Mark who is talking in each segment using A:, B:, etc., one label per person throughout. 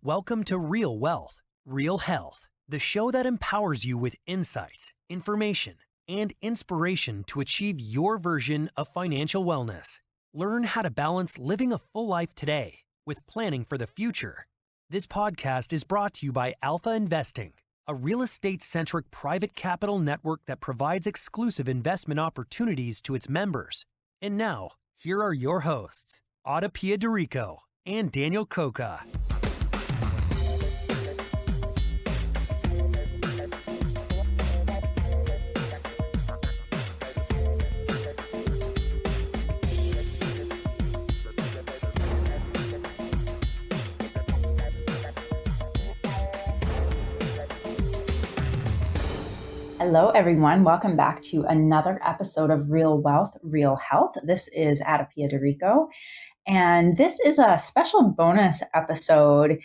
A: Welcome to Real Wealth, Real Health, the show that empowers you with insights, information, and inspiration to achieve your version of financial wellness. Learn how to balance living a full life today with planning for the future. This podcast is brought to you by Alpha Investing, a real estate-centric private capital network that provides exclusive investment opportunities to its members. And now, here are your hosts, AdaPia and Daniel Coca.
B: Hello, everyone. Welcome back to another episode of Real Wealth, Real Health. This is AdaPia, and this is a special bonus episode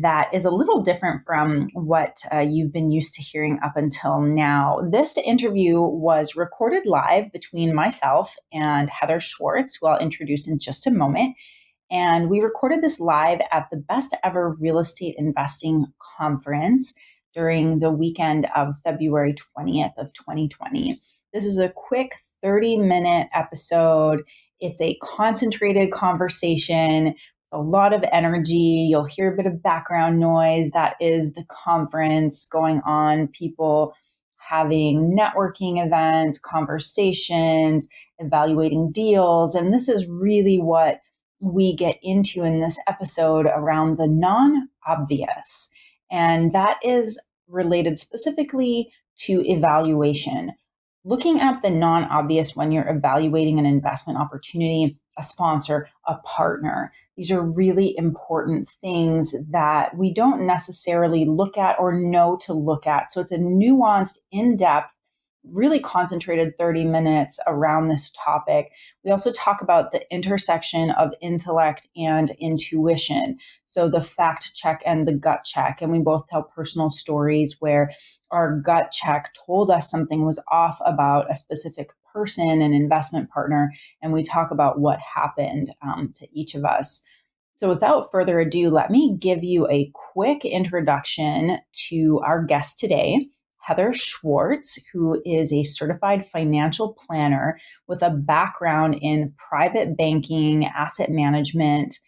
B: that is a little different from what you've been used to hearing up until now. This interview was recorded live between myself and Heather Schwarz, who I'll introduce in just a moment. And we recorded this live at the Best Ever Real Estate Investing Conference during the weekend of February 20th of 2020. This is a quick 30-minute episode. It's a concentrated conversation, a lot of energy. You'll hear a bit of background noise. That is the conference going on, people having networking events, conversations, evaluating deals. And this is really what we get into in this episode around the non-obvious. And that is related specifically to evaluation. Looking at the non-obvious when you're evaluating an investment opportunity, a sponsor, a partner. These are really important things that we don't necessarily look at or know to look at. So it's a nuanced, in-depth, really concentrated 30 minutes around this topic. We also talk about the intersection of intellect and intuition. So the fact check and the gut check. And we both tell personal stories where our gut check told us something was off about a specific person, an investment partner, and we talk about what happened to each of us. So without further ado, let me give you a quick introduction to our guest today, Heather Schwarz, who is a certified financial planner with a background in private banking, asset management.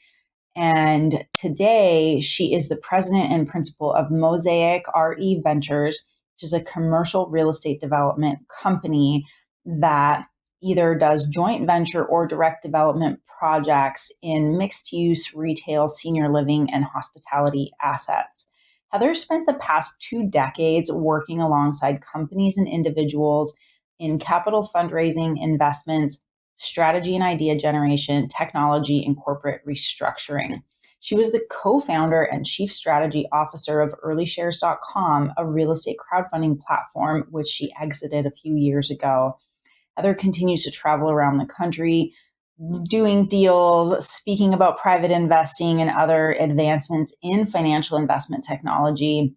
B: And today she is the president and principal of Mosaic RE Ventures, which is a commercial real estate development company that either does joint venture or direct development projects in mixed use, retail, senior living, and hospitality assets. Heather spent the past 2 decades working alongside companies and individuals in capital fundraising, investments, strategy and idea generation, technology, and corporate restructuring. She was the co-founder and chief strategy officer of earlyshares.com, a real estate crowdfunding platform, which she exited a few years ago. Heather continues to travel around the country, doing deals, speaking about private investing and other advancements in financial investment technology.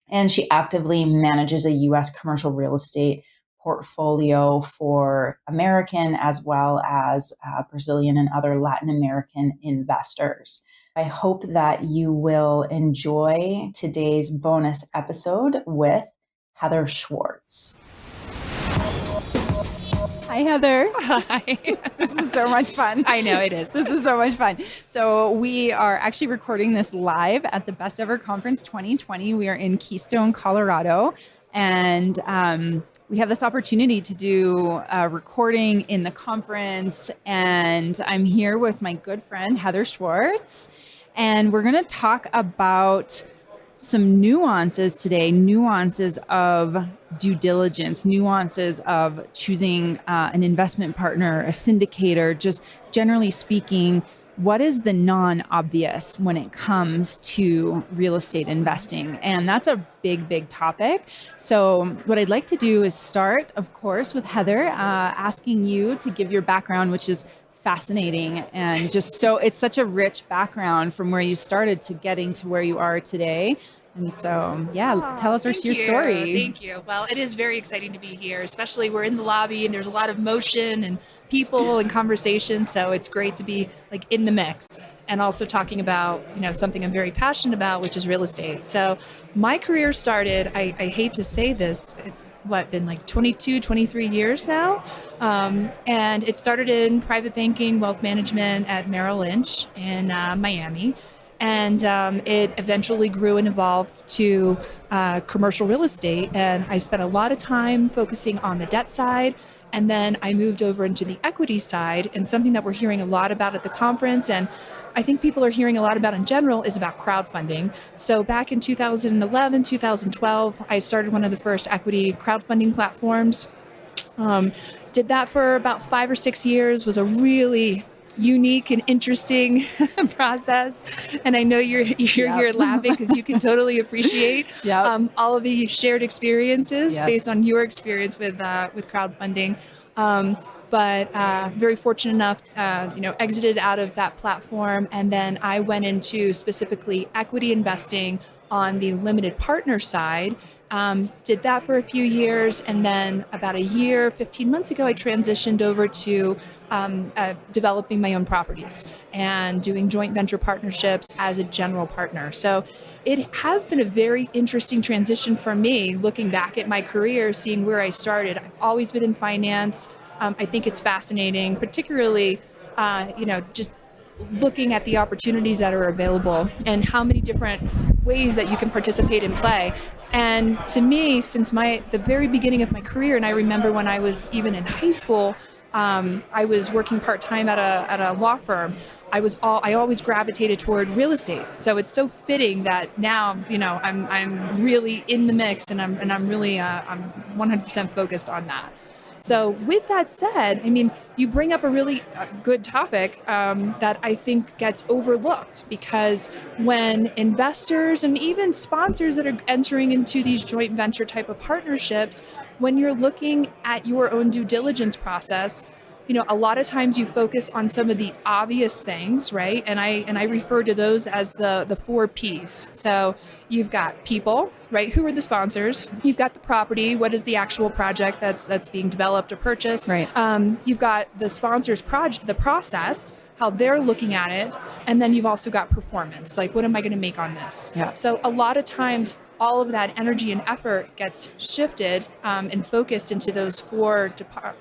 B: And she actively manages a U.S. commercial real estate portfolio for American as well as Brazilian and other Latin American investors. I hope that you will enjoy today's bonus episode with Heather Schwarz. Hi, Heather.
C: Hi.
B: This is so much fun.
C: I know it is.
B: This is so much fun. So we are actually recording this live at the Best Ever Conference 2020. We are in Keystone, Colorado. And we have this opportunity to do a recording in the conference. And I'm here with my good friend, Heather Schwarz. And we're going to talk about some nuances today, nuances of due diligence, nuances of choosing an investment partner, a syndicator, just generally speaking, what is the non-obvious when it comes to real estate investing? And that's a big, big topic. So what I'd like to do is start, of course, with Heather, asking you to give your background, which is fascinating. And just so it's such a rich background from where you started to getting to where you are today. And so, yeah, tell us
C: Thank
B: your
C: you.
B: story.
C: Thank you. Well, it is very exciting to be here, especially we're in the lobby and there's a lot of motion and people and conversation. So it's great to be like in the mix and also talking about, something I'm very passionate about, which is real estate. So my career started, I hate to say this, it's been like 22, 23 years now. And it started in private banking, wealth management at Merrill Lynch in Miami. And it eventually grew and evolved to commercial real estate. And I spent a lot of time focusing on the debt side. And then I moved over into the equity side. And something that we're hearing a lot about at the conference, and I think people are hearing a lot about in general, is about crowdfunding. So back in 2011, 2012, I started one of the first equity crowdfunding platforms. Did that for about 5 or 6 years, was a really unique and interesting process. And I know you're here laughing because you can totally appreciate all of the shared experiences based on your experience with crowdfunding. But very fortunate enough, exited out of that platform. And then I went into specifically equity investing on the limited partner side. Did that for a few years, and then about a year, 15 months ago, I transitioned over to developing my own properties and doing joint venture partnerships as a general partner. So it has been a very interesting transition for me, looking back at my career, seeing where I started. I've always been in finance. I think it's fascinating, particularly, just looking at the opportunities that are available and how many different ways that you can participate and play. And to me, since the very beginning of my career, and I remember when I was even in high school, I was working part-time at a law firm. I always gravitated toward real estate. So it's so fitting that now, I'm really in the mix, and I'm really I'm 100% focused on that. So with that said, you bring up a really good topic that I think gets overlooked, because when investors and even sponsors that are entering into these joint venture type of partnerships, when you're looking at your own due diligence process, a lot of times you focus on some of the obvious things, right? And I refer to those as the 4 Ps. So you've got people, right? Who are the sponsors? You've got the property. What is the actual project that's being developed or purchased?
B: Right.
C: You've got the sponsor's project, the process, how they're looking at it, and then you've also got performance. Like, what am I going to make on this?
B: Yeah.
C: So a lot of times, all of that energy and effort gets shifted and focused into those 4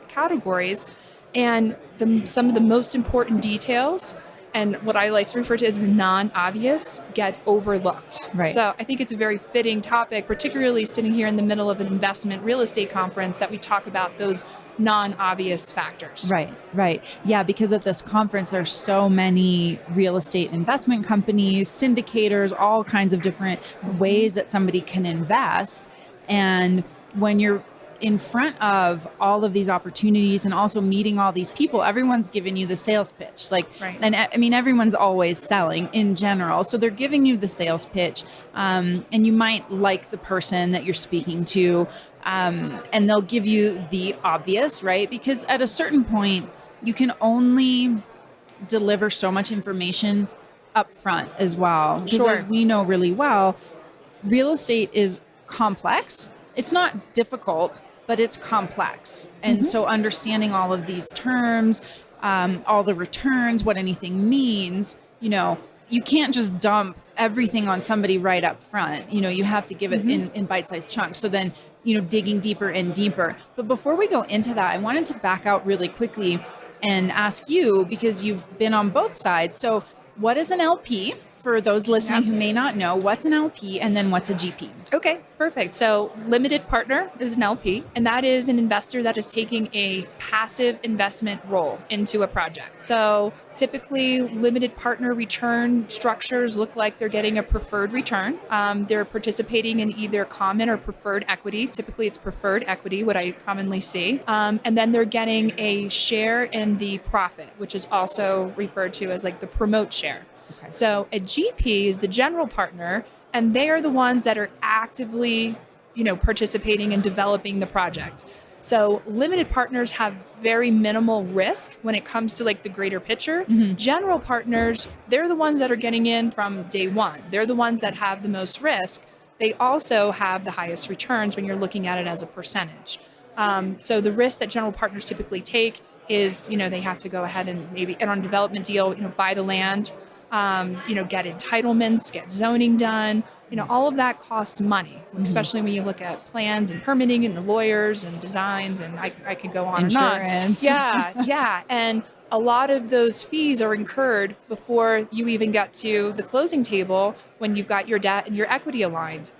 C: categories. And some of the most important details, and what I like to refer to as the non-obvious, get overlooked.
B: Right.
C: So I think it's a very fitting topic, particularly sitting here in the middle of an investment real estate conference, that we talk about those non-obvious factors.
B: Right. Yeah, because at this conference, there's so many real estate investment companies, syndicators, all kinds of different ways that somebody can invest. And when you're in front of all of these opportunities and also meeting all these people, everyone's giving you the sales pitch. And everyone's always selling in general. So they're giving you the sales pitch, and you might like the person that you're speaking to, and they'll give you the obvious, right? Because at a certain point, you can only deliver so much information up front as well. Because as we know really well, real estate is complex. It's not difficult, but it's complex. And so understanding all of these terms, all the returns, what anything means, you can't just dump everything on somebody right up front. You have to give it in bite-sized chunks. So then, digging deeper and deeper. But before we go into that, I wanted to back out really quickly and ask you, because you've been on both sides. So what is an LP? For those listening who may not know, what's an LP, and then what's a GP?
C: Okay, perfect. So limited partner is an LP, and that is an investor that is taking a passive investment role into a project. So typically, limited partner return structures look like they're getting a preferred return. They're participating in either common or preferred equity. Typically, it's preferred equity, what I commonly see. And then they're getting a share in the profit, which is also referred to as like the promote share. Okay. So a GP is the general partner, and they are the ones that are actively, participating in developing the project. So limited partners have very minimal risk when it comes to like the greater picture. General partners, they're the ones that are getting in from day one. They're the ones that have the most risk. they also have the highest returns when you're looking at it as a percentage. So the risk that general partners typically take is, they have to go ahead and maybe, and on a development deal, buy the land, get entitlements, get zoning done. All of that costs money, especially when you look at plans and permitting and the lawyers and designs, and I could go on
B: Insurance.
C: and on. Yeah. And a lot of those fees are incurred before you even get to the closing table when you've got your debt and your equity aligned.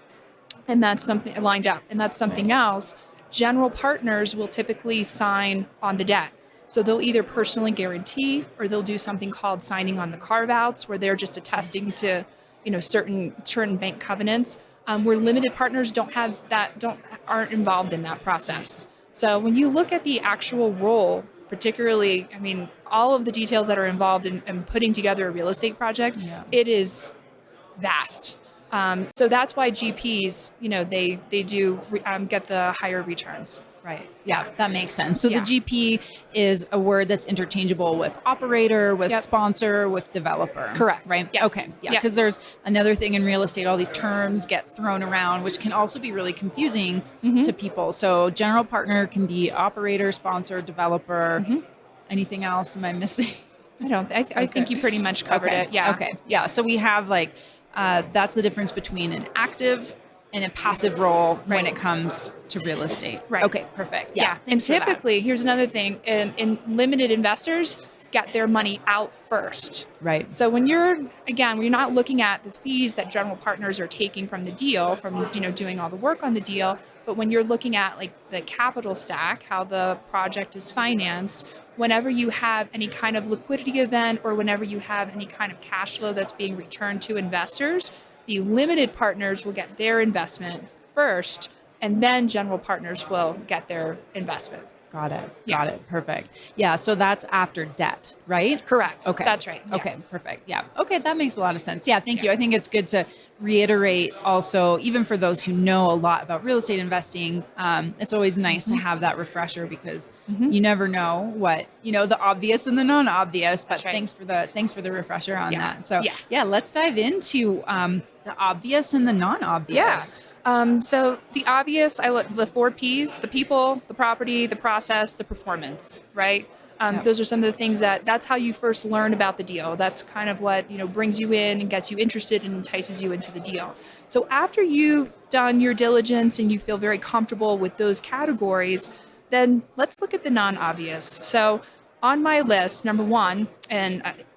C: And that's something lined up. And that's something else. General partners will typically sign on the debt. So they'll either personally guarantee or they'll do something called signing on the carve-outs, where they're just attesting to, certain bank covenants. Where limited partners aren't involved in that process. So when you look at the actual role, particularly, all of the details that are involved in putting together a real estate project, it is vast. So that's why GPs, they do get the higher returns.
B: Right. Yeah, that makes sense. So the GP is a word that's interchangeable with operator, with sponsor, with developer.
C: Correct.
B: Right?
C: Yes.
B: Okay. Yeah. Because there's another thing in real estate, all these terms get thrown around, which can also be really confusing to people. So general partner can be operator, sponsor, developer. Anything else? Am I missing?
C: I think you pretty much covered it. Yeah.
B: Okay. Yeah. So we have that's the difference between an active and a passive role when it comes to real estate.
C: Right.
B: Okay, perfect. Yeah.
C: And typically, here's another thing, in limited investors get their money out first.
B: Right.
C: So when you're not looking at the fees that general partners are taking from the deal, from, doing all the work on the deal, but when you're looking at the capital stack, how the project is financed, whenever you have any kind of liquidity event or whenever you have any kind of cash flow that's being returned to investors, the limited partners will get their investment first, and then general partners will get their investment.
B: Got it. Perfect. Yeah. So that's after debt, right?
C: Correct.
B: Okay.
C: That's right. Yeah.
B: Okay. Perfect. Yeah. Okay. That makes a lot of sense. Yeah. Thank you. I think it's good to reiterate also, even for those who know a lot about real estate investing, it's always nice to have that refresher, because you never know what, the obvious and the non-obvious, but thanks for the refresher on that. So let's dive into the obvious and the non-obvious.
C: So the obvious, the 4 Ps: the people, the property, the process, the performance, right? Those are some of the things that's how you first learn about the deal. That's kind of what, brings you in and gets you interested and entices you into the deal. So after you've done your diligence and you feel very comfortable with those categories, then let's look at the non-obvious. So on my list, number 1,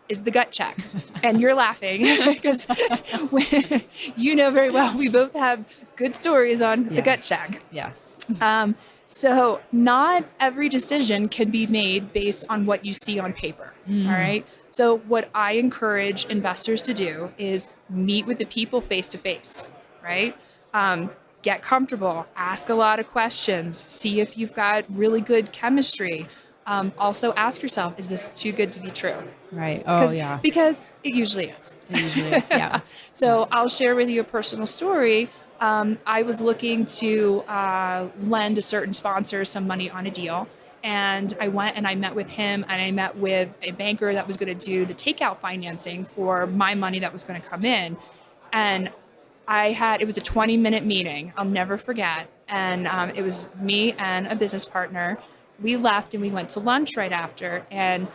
C: is the gut check. And you're laughing because you know very well we both have good stories on the gut check.
B: Yes.
C: So not every decision can be made based on what you see on paper. All right. So what I encourage investors to do is meet with the people face to face, right? Get comfortable, ask a lot of questions, see if you've got really good chemistry. Also ask yourself, is this too good to be true?
B: Right. Oh, yeah.
C: Because it usually is.
B: Yeah.
C: So I'll share with you a personal story. I was looking to lend a certain sponsor some money on a deal. And I went and I met with him, and I met with a banker that was going to do the takeout financing for my money that was going to come in. And it was a 20-minute meeting. I'll never forget. And it was me and a business partner. We left and we went to lunch right after, and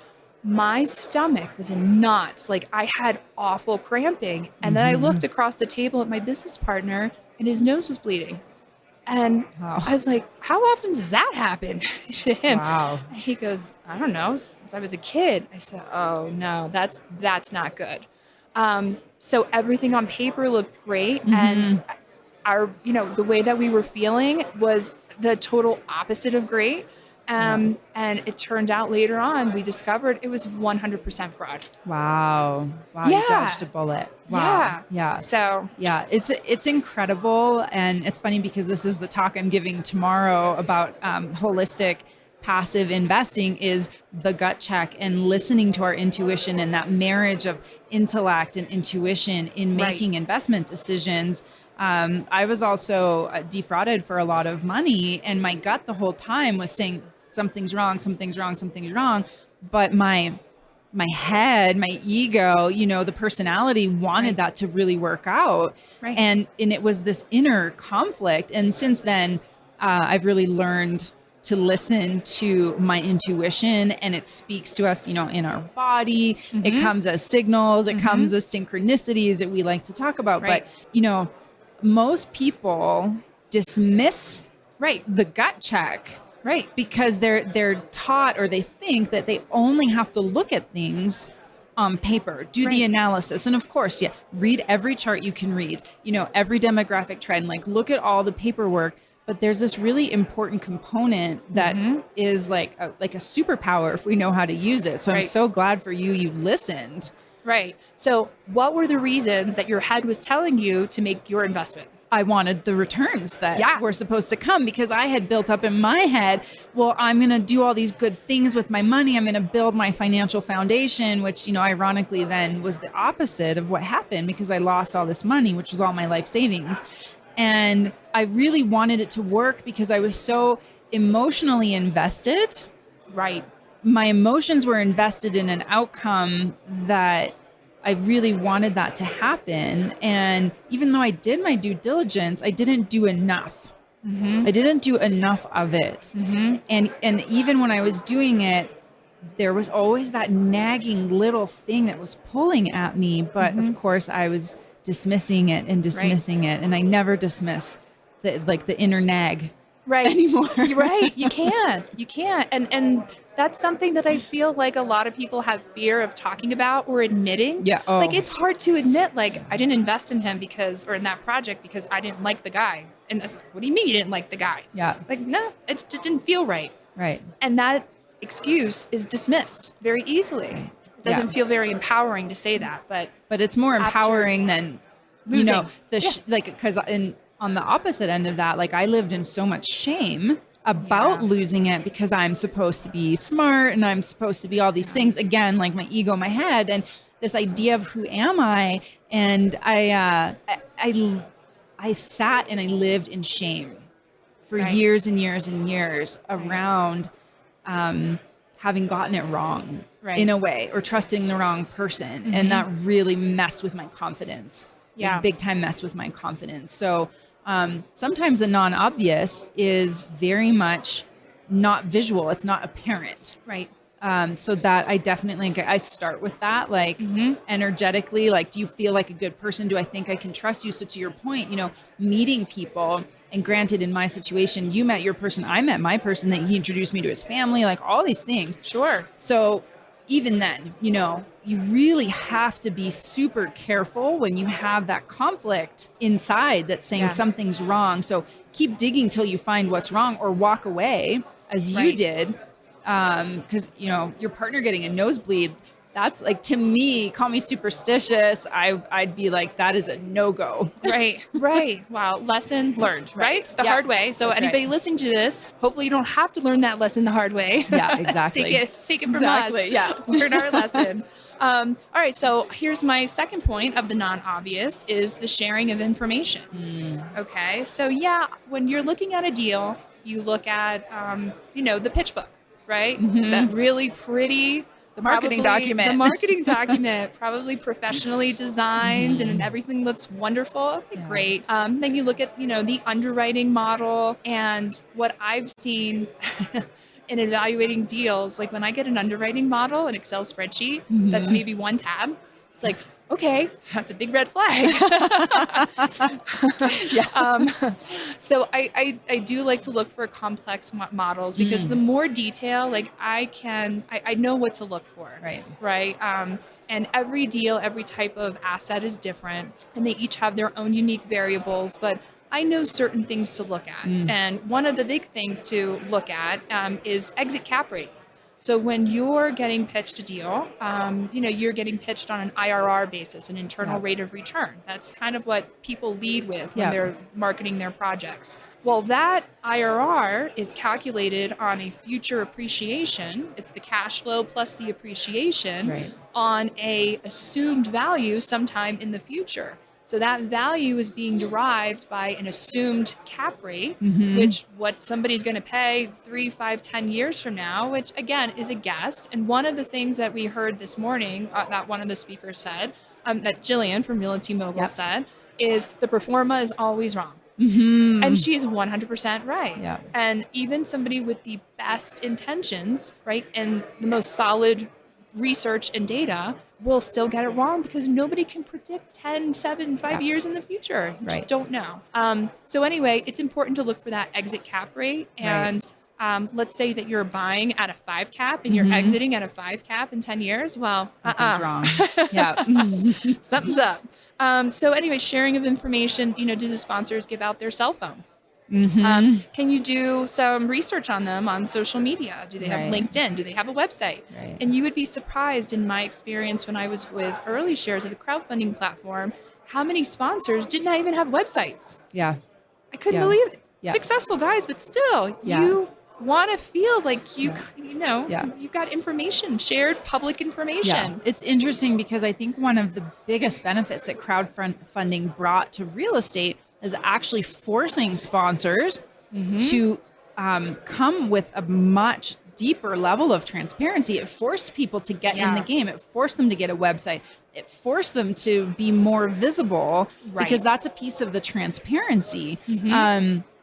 C: my stomach was in knots. I had awful cramping. And then I looked across the table at my business partner, and his nose was bleeding. And I was like, how often does that happen to him?
B: Wow.
C: And he goes, I don't know, since I was a kid. I said, oh no, that's not good. So everything on paper looked great. And the way that we were feeling was the total opposite of great. And it turned out later on, we discovered it was 100% fraud.
B: Wow.
C: Yeah.
B: You dodged a bullet. Wow. Yeah.
C: So
B: it's incredible. And it's funny because this is the talk I'm giving tomorrow about holistic passive investing, is the gut check and listening to our intuition, and that marriage of intellect and intuition in making investment decisions. I was also defrauded for a lot of money, and my gut the whole time was saying something's wrong. But my
D: my head, my ego, the personality wanted that to really work out.
C: Right.
D: And it was this inner conflict. And since then, I've really learned to listen to my intuition, and it speaks to us, in our body.
C: Mm-hmm.
D: It comes as signals, it comes as synchronicities that we like to talk about.
C: Right.
D: But, most people dismiss
C: Right.
D: the gut check.
C: Right.
D: Because they're taught, or they think that they only have to look at things on paper, do the analysis. And of course, read every chart you can read, every demographic trend, like look at all the paperwork. But there's this really important component that is like a superpower if we know how to use it. So I'm so glad for you listened.
C: Right. So what were the reasons that your head was telling you to make your investment?
D: I wanted the returns that were supposed to come, because I had built up in my head, well, I'm going to do all these good things with my money. I'm going to build my financial foundation, which, ironically then was the opposite of what happened, because I lost all this money, which was all my life savings. And I really wanted it to work because I was so emotionally invested.
C: Right.
D: My emotions were invested in an outcome that I really wanted that to happen. And even though I did my due diligence, I didn't do enough. I didn't do enough of it. And even when I was doing it, there was always that nagging little thing that was pulling at me. But of course, I was dismissing it. And I never dismiss the inner nag anymore.
C: Right. You can't. And that's something that I feel like a lot of people have fear of talking about or admitting.
D: Yeah. Oh.
C: Like it's hard to admit, like I didn't invest in him or in that project because I didn't like the guy. And that's, what do you mean you didn't like the guy?
D: Yeah.
C: Like, no, it just didn't feel right.
D: Right.
C: And that excuse is dismissed very easily. It doesn't feel very empowering to say that, but
D: it's more empowering than
C: losing.
D: Because on the opposite end of that, like I lived in so much shame about losing it, because I'm supposed to be smart and I'm supposed to be all these things, again, like my ego, my head, and this idea of who am I. And I sat and I lived in shame for years and years and years around having gotten it wrong in a way, or trusting the wrong person. And that really messed with my confidence.
C: Yeah.
D: Big time messed with my confidence. So sometimes the non-obvious is very much not visual. It's not apparent.
C: Right.
D: So that I definitely, I start with that, like energetically, like, do you feel like a good person? Do I think I can trust you? So to your point, meeting people, and granted in my situation, you met your person, I met my person, that he introduced me to his family, like all these things.
C: Sure.
D: So even then, you really have to be super careful when you have that conflict inside that's saying something's wrong. So keep digging till you find what's wrong, or walk away as you did. Because, your partner getting a nosebleed, that's like, to me, call me superstitious. I'd be like, that is a no-go.
C: Right. Wow. Lesson learned, right? The hard way. So
D: That's
C: anybody listening to this, hopefully you don't have to learn that lesson the hard way.
D: Yeah, exactly.
C: Take it from us.
D: Yeah.
C: Learn our lesson. All right. So here's my second point of the non-obvious is the sharing of information. Okay. So when you're looking at a deal, you look at, the pitch book, right? That really pretty,
D: the marketing document,
C: probably professionally designed and everything looks wonderful. Okay, great. Then you look at, the underwriting model, and what I've seen in evaluating deals, like when I get an underwriting model, an Excel spreadsheet, that's maybe one tab, it's like, okay, that's a big red flag. So I do like to look for complex models, because the more detail, like I know what to look for. Right. And every deal, every type of asset is different, and they each have their own unique variables, but I know certain things to look at. And one of the big things to look at is exit cap rate. So when you're getting pitched a deal, you're getting pitched on an IRR basis, an internal rate of return. That's kind of what people lead with when they're marketing their projects. Well, that IRR is calculated on a future appreciation. It's the cash flow plus the appreciation on a assumed value sometime in the future. So that value is being derived by an assumed cap rate,
D: Mm-hmm.
C: which what somebody's going to pay 3, 5, 10 years from now, which again is a guess. And one of the things that we heard this morning that one of the speakers said, that Jillian from Realty Mogul
D: Yep.
C: said, is the pro forma is always wrong.
D: Mm-hmm.
C: And she's 100% right.
D: Yeah.
C: And even somebody with the best intentions, right, and the most solid research and data will still get it wrong because nobody can predict 10, 7, 5 years in the future. You just
D: Right.
C: don't know. So anyway, it's important to look for that exit cap rate. And let's say that you're buying at a 5 cap and you're exiting at a 5 cap in 10 years. Well,
D: Something's wrong. Yeah.
C: something's up. So anyway, sharing of information, do the sponsors give out their cell phone? Can you do some research on them on social media? Do they have
D: Right.
C: LinkedIn? Do they have a website?
D: Right.
C: And you would be surprised in my experience when I was with early shares of the crowdfunding platform, how many sponsors did not even have websites.
D: Yeah.
C: I couldn't
D: Yeah.
C: believe it.
D: Yeah.
C: Successful guys, but still,
D: Yeah.
C: you want to feel like you got information, shared public information.
D: Yeah. It's interesting because I think one of the biggest benefits that crowdfunding brought to real estate is actually forcing sponsors to come with a much deeper level of transparency. It forced people to get in the game. It forced them to get a website. It forced them to be more visible because that's a piece of the transparency.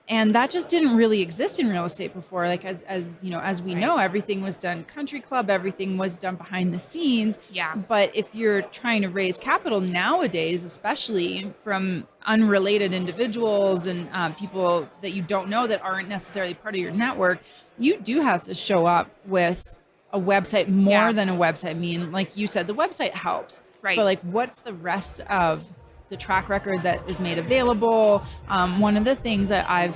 D: And that just didn't really exist in real estate before. Like as we know, everything was done country club, everything was done behind the scenes.
C: Yeah.
D: But if you're trying to raise capital nowadays, especially from unrelated individuals and people that you don't know that aren't necessarily part of your network, you do have to show up with a website more than a website. I mean, like you said, the website helps.
C: Right.
D: But like, what's the rest of the track record that is made available? One of the things that I've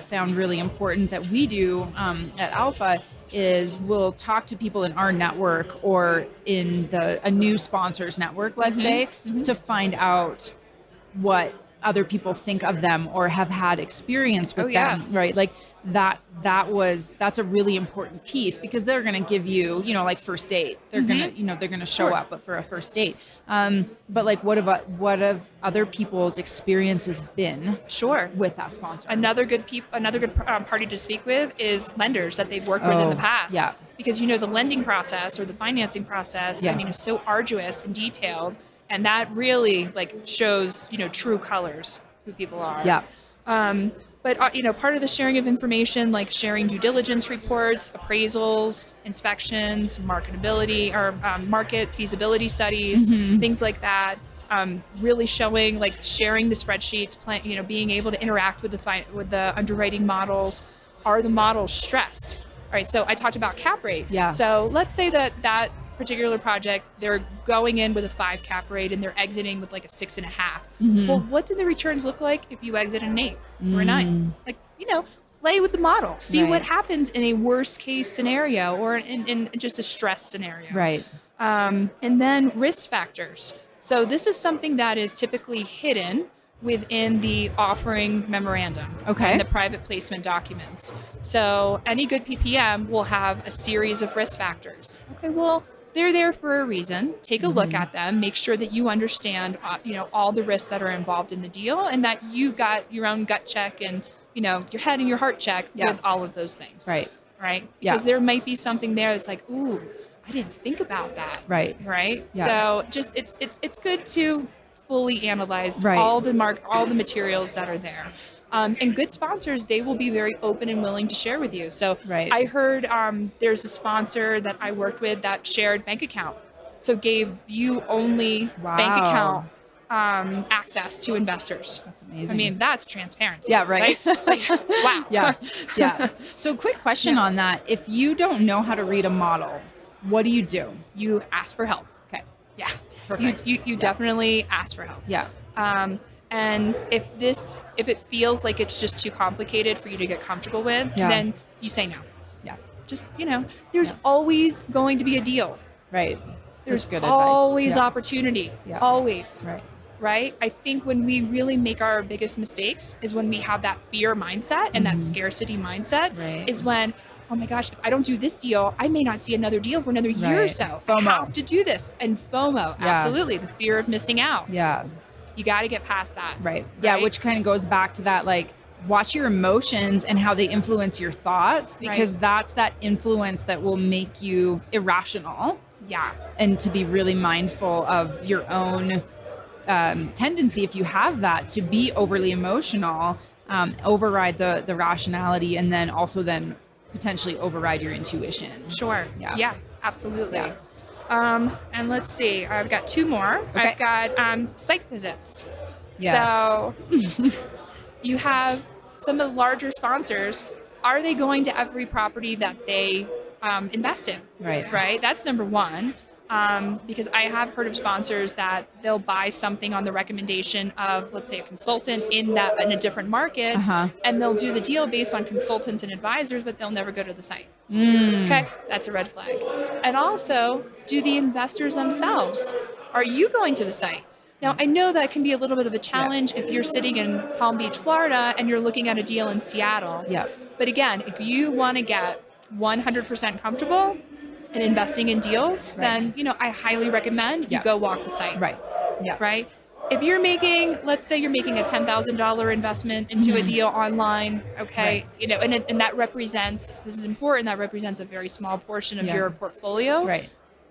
D: found really important that we do at Alpha is we'll talk to people in our network or in a new sponsors network, let's say, to find out what other people think of them or have had experience with them, right? Like that's a really important piece because they're going to give you, like first date. They're going to, they're going to show up for a first date. But like, what have other people's experiences been?
C: Sure.
D: With that sponsor.
C: Another good party to speak with is lenders that they've worked with in the past.
D: Yeah.
C: Because the lending process or the financing process, is so arduous and detailed, and that really shows true colors who people are.
D: Yeah.
C: But part of the sharing of information, like sharing due diligence reports, appraisals, inspections, marketability or market feasibility studies, things like that. Really showing, sharing the spreadsheets, being able to interact with the underwriting models. Are the models stressed? All right. So I talked about cap rate.
D: Yeah.
C: So let's say that particular project, they're going in with a 5 cap rate and they're exiting with a 6.5. Well, what do the returns look like if you exit an 8 or a 9? Play with the model, see what happens in a worst case scenario or in just a stress scenario.
D: Right.
C: And then risk factors. So this is something that is typically hidden within the offering memorandum and the private placement documents. So any good PPM will have a series of risk factors. Okay, well, they're there for a reason. Take a look at them. Make sure that you understand, all the risks that are involved in the deal, and that you got your own gut check and your head and your heart check with all of those things.
D: Right.
C: Right. Because there might be something there that's like, ooh, I didn't think about that.
D: Right.
C: Right.
D: Yeah.
C: So just it's good to fully analyze all the materials that are there. And good sponsors, they will be very open and willing to share with you. So I heard there's a sponsor that I worked with that shared bank account. So gave you only bank account access to investors.
D: That's amazing.
C: I mean, that's transparency.
D: Yeah, right.
C: Wow.
D: Yeah. So quick question on that. If you don't know how to read a model, what do?
C: You ask for help.
D: Okay.
C: Yeah.
D: Perfect.
C: You definitely ask for help.
D: Yeah.
C: And if it feels like it's just too complicated for you to get comfortable with, then you say no.
D: Yeah.
C: Just, there's always going to be a deal.
D: Right.
C: There's
D: good
C: always
D: advice.
C: opportunity.
D: Yeah.
C: Always.
D: Right.
C: Right? I think when we really make our biggest mistakes is when we have that fear mindset and that scarcity mindset is when, oh my gosh, if I don't do this deal, I may not see another deal for another year or so.
D: FOMO.
C: I have to do this. And FOMO, absolutely. The fear of missing out.
D: Yeah.
C: You got to get past that.
D: Right. Yeah, which kind of goes back to that, like, watch your emotions and how they influence your thoughts, because that's that influence that will make you irrational.
C: Yeah.
D: And to be really mindful of your own tendency, if you have that, to be overly emotional, override the rationality, and then also then potentially override your intuition.
C: Sure. Yeah, absolutely.
D: Yeah.
C: And let's see, I've got two more.
D: Okay.
C: I've got site visits.
D: Yes.
C: So you have some of the larger sponsors. Are they going to every property that they invest in? Right. That's number one. Because I have heard of sponsors that they'll buy something on the recommendation of, let's say, a consultant in a different market, and they'll do the deal based on consultants and advisors, but they'll never go to the site. Okay, that's a red flag. And also, do the investors themselves, are you going to the site? Now, I know that can be a little bit of a challenge if you're sitting in Palm Beach, Florida, and you're looking at a deal in Seattle. But again, if you want to get 100% comfortable and investing in deals, then, I highly recommend you go walk the site. Right. If you're making, let's say you're making a $10,000 investment into a deal online, okay, and that represents, this is important, that represents a very small portion of your portfolio.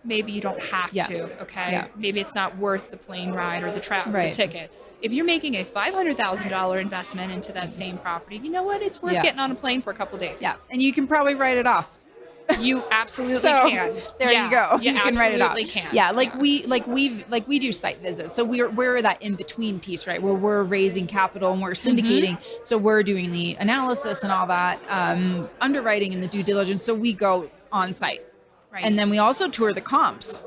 C: Maybe you don't have to, okay? Maybe it's not worth the plane ride or the ticket. If you're making a $500,000 investment into that same property, you know what? It's worth getting on a plane for a couple days.
D: And you can probably write it off.
C: You absolutely can.
D: There you go.
C: You
D: can write it off.
C: Can.
D: We do site visits. So we're that in between piece, right? Where we're raising capital and we're syndicating. So we're doing the analysis and all that, underwriting and the due diligence. So we go on site. And then we also tour the comps.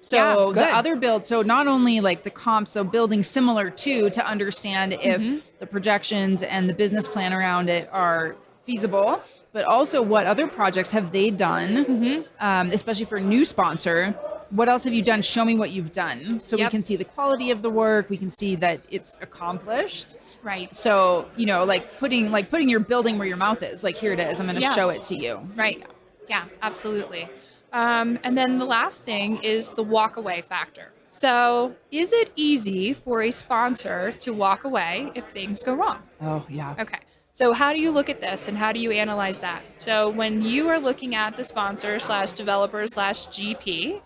D: So the other build, so not only like the comps, so building similar to understand if the projections and the business plan around it are feasible, but also what other projects have they done, especially for a new sponsor. What else have you done? Show me what you've done. So we can see the quality of the work. We can see that it's accomplished.
C: Right.
D: So, like putting your building where your mouth is, like, here it is. I'm going to show it to you.
C: Right. Yeah, absolutely. And then the last thing is the walk away factor. So is it easy for a sponsor to walk away if things go wrong?
D: Oh, yeah.
C: Okay. So how do you look at this and how do you analyze that? So when you are looking at the sponsor / developer / GP,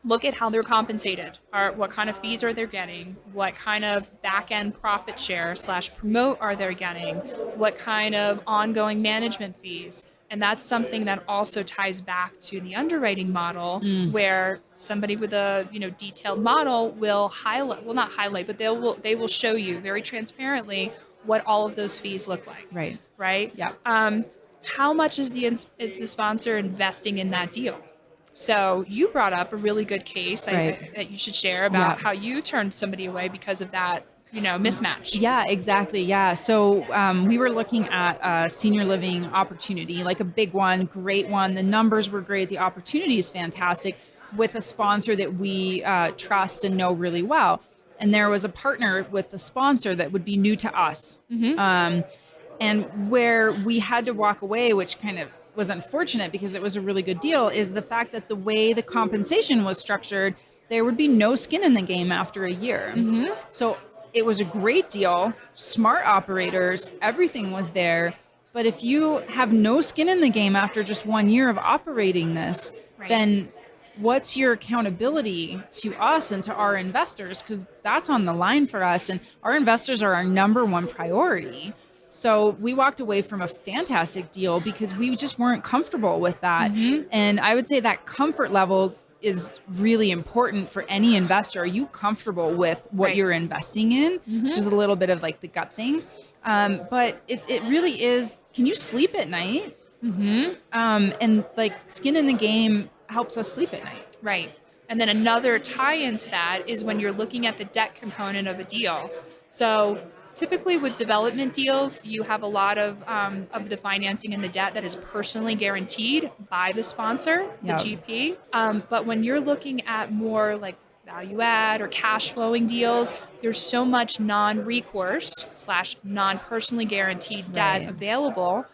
C: look at how they're compensated. What kind of fees are they getting? What kind of back-end profit share / promote are they getting? What kind of ongoing management fees? And that's something that also ties back to the underwriting model, where somebody with a detailed model will not highlight, but they will show you very transparently what all of those fees look like. Right. Yeah. How much is the sponsor investing in that deal? So you brought up a really good case that you should share about how you turned somebody away because of that mismatch.
D: Yeah, exactly. Yeah. So we were looking at a senior living opportunity, like a big one, great one. The numbers were great. The opportunity is fantastic, with a sponsor that we trust and know really well. And there was a partner with the sponsor that would be new to us. And where we had to walk away, which kind of was unfortunate because it was a really good deal, is the fact that the way the compensation was structured, there would be no skin in the game after a year. So it was a great deal, smart operators, everything was there. But if you have no skin in the game after just 1 year of operating this, then what's your accountability to us and to our investors? Because that's on the line for us, and our investors are our number one priority. So we walked away from a fantastic deal because we just weren't comfortable with that. And I would say that comfort level is really important for any investor. Are you comfortable with what you're investing in? Which is a little bit of like the gut thing. But it really is, can you sleep at night? And like skin in the game helps us sleep at night. Right.
C: And then another tie into that is when you're looking at the debt component of a deal. So typically with development deals, you have a lot of the financing and the debt that is personally guaranteed by the sponsor, the GP. But when you're looking at more like value add or cash flowing deals, there's so much non-recourse / non-personally guaranteed debt available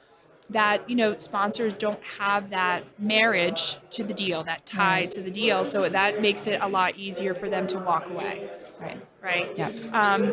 C: that, sponsors don't have that marriage to the deal, that tie to the deal. So that makes it a lot easier for them to walk away. right?
D: Yeah.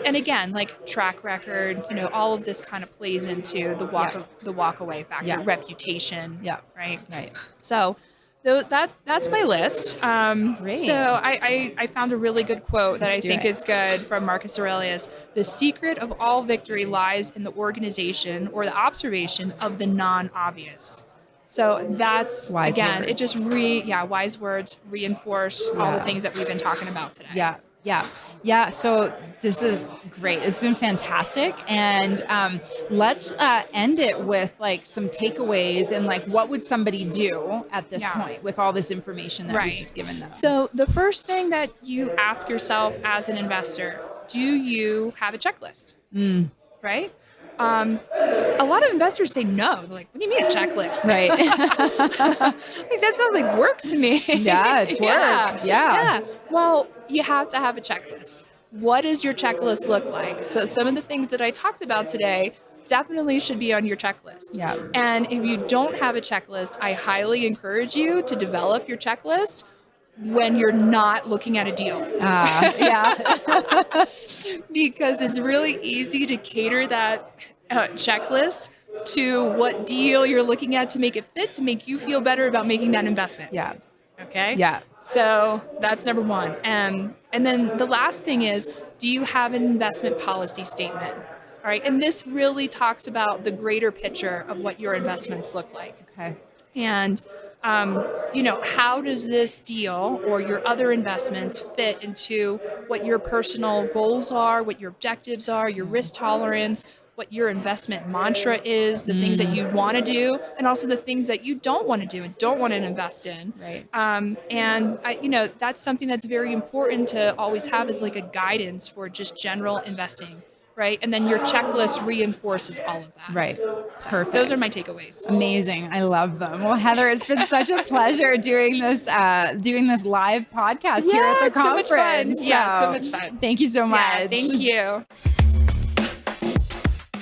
C: And again, like track record, all of this kind of plays into the walk away factor, reputation, right?
D: Right.
C: So that's my list.
D: Great.
C: So I found a really good quote that
D: Let's
C: I
D: do
C: think
D: it.
C: is good from Marcus Aurelius. The secret of all victory lies in the organization or the observation of the non-obvious. So that's,
D: Wise
C: again,
D: words.
C: it just wise words reinforce all the things that we've been talking about today.
D: Yeah. So this is great. It's been fantastic. And let's end it with like some takeaways and like what would somebody do at this point with all this information that we've just given them?
C: So the first thing that you ask yourself as an investor, do you have a checklist? Right? A lot of investors say no. They're like, what do you mean a checklist?
D: Right.
C: Like, that sounds like work to me.
D: Yeah, it's work. Yeah.
C: Well, you have to have a checklist. What does your checklist look like? So some of the things that I talked about today definitely should be on your checklist.
D: Yeah.
C: And if you don't have a checklist, I highly encourage you to develop your checklist when you're not looking at a deal. Because it's really easy to cater that checklist to what deal you're looking at to make it fit, to make you feel better about making that investment.
D: Yeah.
C: Okay?
D: Yeah.
C: So that's number one. And then the last thing is, do you have an investment policy statement? All right. And this really talks about the greater picture of what your investments look like.
D: Okay.
C: And how does this deal or your other investments fit into what your personal goals are, what your objectives are, your risk tolerance, what your investment mantra is, the things that you want to do, and also the things that you don't want to do and don't want to invest in.
D: Right.
C: And that's something that's very important to always have as like a guidance for just general investing. Right. And then your checklist reinforces all of that.
D: Right. It's perfect.
C: Those are my takeaways.
D: Amazing. I love them. Well, Heather, it's been such a pleasure doing this live podcast here at the conference.
C: So much fun. Yeah, so much fun.
D: Thank you so much.
C: Yeah, thank you.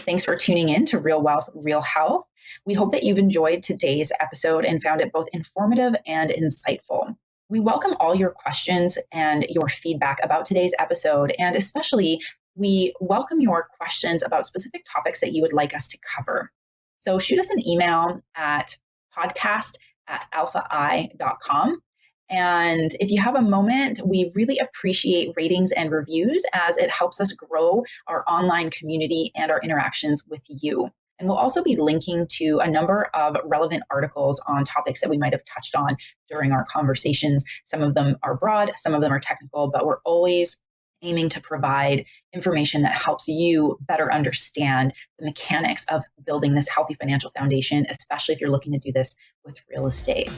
B: Thanks for tuning in to Real Wealth, Real Health. We hope that you've enjoyed today's episode and found it both informative and insightful. We welcome all your questions and your feedback about today's episode, and especially we welcome your questions about specific topics that you would like us to cover. So shoot us an email at podcast@alphai.com. And if you have a moment, we really appreciate ratings and reviews as it helps us grow our online community and our interactions with you. And we'll also be linking to a number of relevant articles on topics that we might have touched on during our conversations. Some of them are broad, some of them are technical, but we're always aiming to provide information that helps you better understand the mechanics of building this healthy financial foundation, especially if you're looking to do this with real estate.